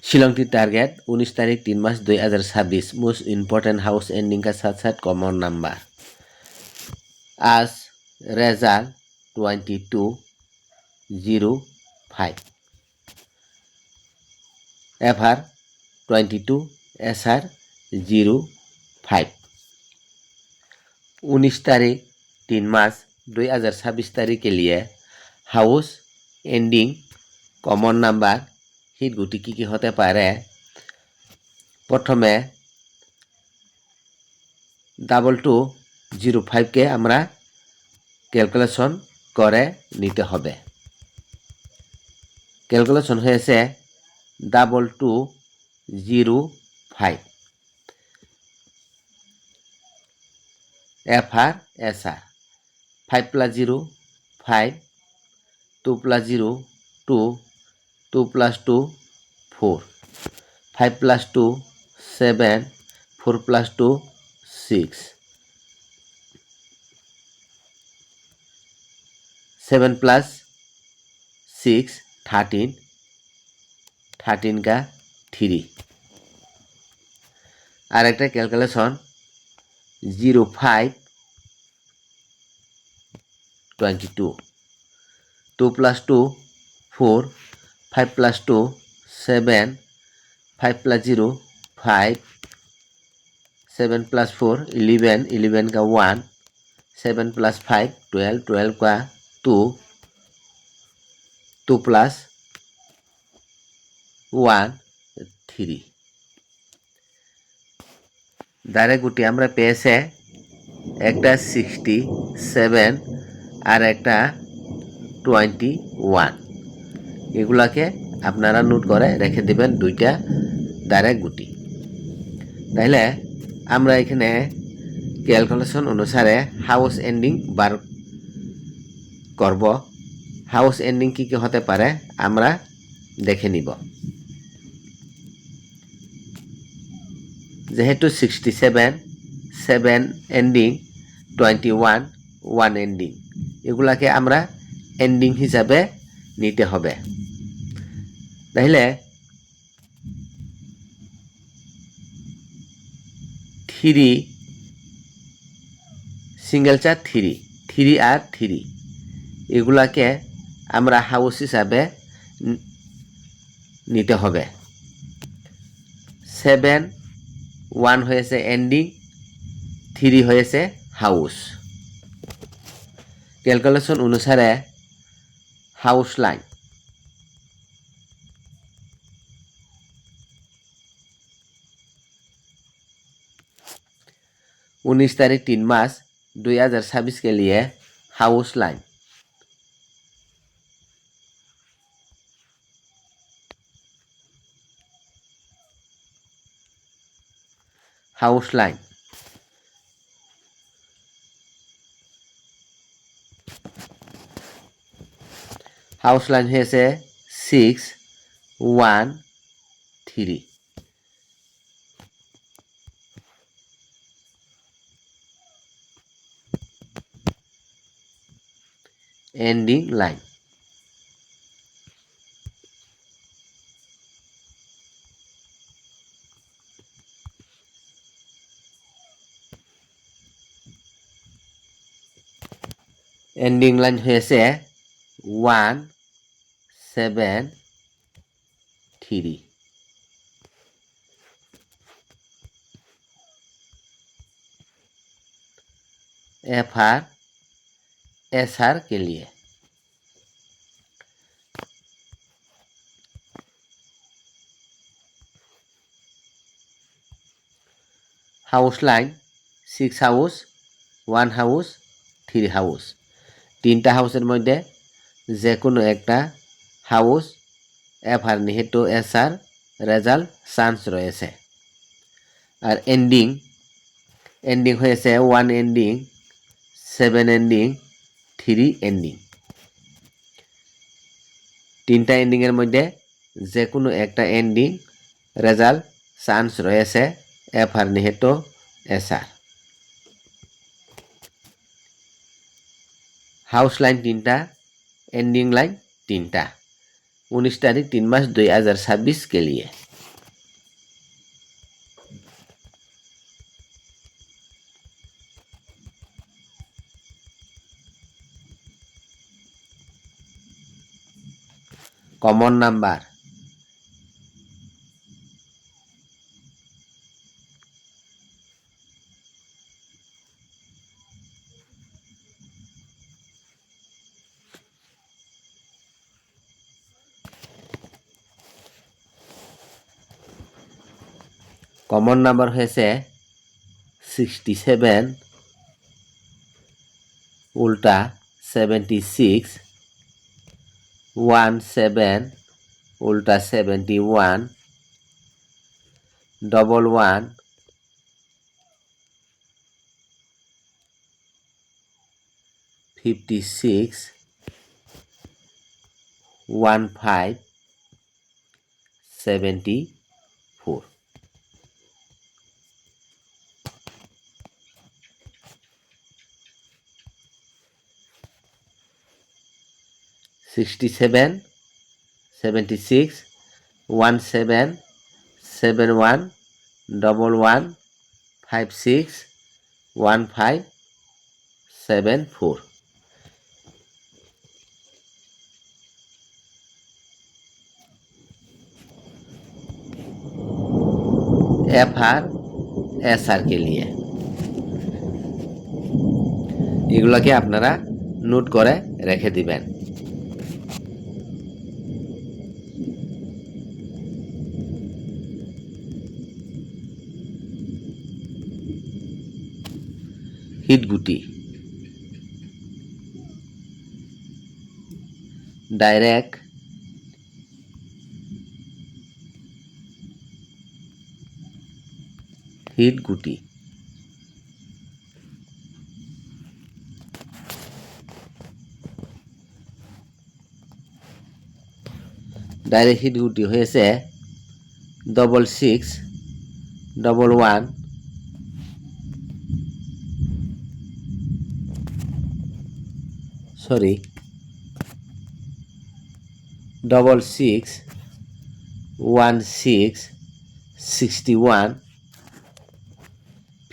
शिलोंग की टारगेट 19 तारीख 3 मार्च 2026 most important house ending का साथ साथ कॉमन नंबर आज रेजल्ट 2205 FR 22 SR 05 19 तारीख 3 मार्च 2026 तारीख के लिए house ending common number hit गुटी की होते पारे प्रथमे 2205 के আমরা ক্যালকুলেশন করে নিতে হবে ক্যালকুলেশন হয়েছে 2205 FR SR 5 plus 0 5 2 plus 0 2 2 plus 2 4 5 plus 2 7 4 plus 2 6 7 plus 6 13 13 का 3 और एक calculation 05 22 2 plus 2 4 5 plus 2 7 5 plus 0 5 7 plus 4 11 11 का 1 7 plus 5 12 12 का 2 2 plus 1 3 डायरेक्ट गुटी আমরা পেয়েছে একটা 67 আর একটা 21 এগুলাকে আপনারা নোট করে রেখে দিবেন দুইটা ডাইরেক্ট গুটি তাহলে আমরা এখানে ক্যালকুলেশন অনুসারে হাউস এন্ডিং বার করব হাউস এন্ডিং কি কি হতে পারে আমরা দেখে নিব যেহেতু 67 7 এন্ডিং 21 1 এন্ডিং এগুলাকে আমরা এন্ডিং হিসাবে নিতে হবে তাহলে 3 সিঙ্গেল চার 3 আর 3 এগুলাকে আমরা হাউস হিসাবে নিতে হবে 7 1 হয়েছে এন্ডিং 3 হয়েছে হাউস ক্যালকুলেশন অনুসারে হাউস লাইন उन्नीस तारीख 3 मार्च 2026 के लिए house line house line house line है 6 1 3 एंडिंग लाइन एंडिंग लाइन है 1 7 3 FR SR के लिए house line 6 house 1 house 3 house तीनटा हाउसের মধ্যে যে কোনো একটা হাউস FR নিহেতু SR রেজাল্ট চান্স রয়েছে আর এন্ডিং হয়েছে 1 এন্ডিং 7 এন্ডিং 3 এন্ডিং তিনটা এন্ডিং এর মধ্যে যে কোনো একটা এন্ডিং রেজাল্ট চান্স রয়েছে FR নিহেতু SR हाउस लाइन 3टा एंडिंग लाइन 3टा 19 तारीख 3 मार्च 2026 के लिए কমন নাম্বার কমন নাম্বার হয়েছে 67 উল্টা 76 17 উল্টা 71 11 56 15 74 67 76 17 71 11 56 15 74 FR SR के लिए এগুলোকে আপনারা নোট করে রেখে দিবেন। হিটগুটি ডাইরেক্ট হিটগুটি ডাইরেক্ট হিটগুটি হয়েছে 66 11 সরি 66 16 61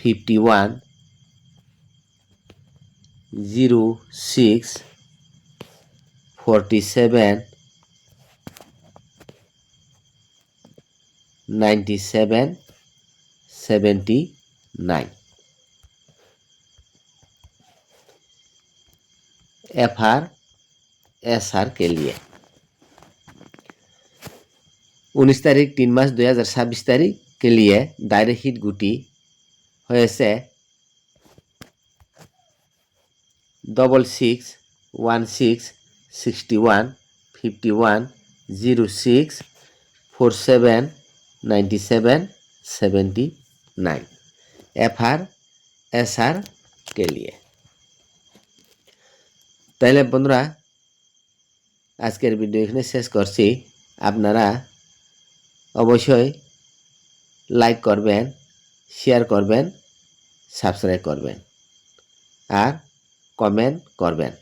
51 06 47 97 79 FR SR के लिए 19 तारीख 3 मास 2026 तारीख के लिए डायरेक्ट हिट गुटी হয়েছে 66 16 61 51 06 47 97 79 FR SR के लिए। তাইলে বন্ধুরা আজকের ভিডিও এখানে শেষ করছি। আপনারা অবশ্যই লাইক করবেন, শেয়ার করবেন, সাবস্ক্রাইব করবেন আর কমেন্ট করবেন।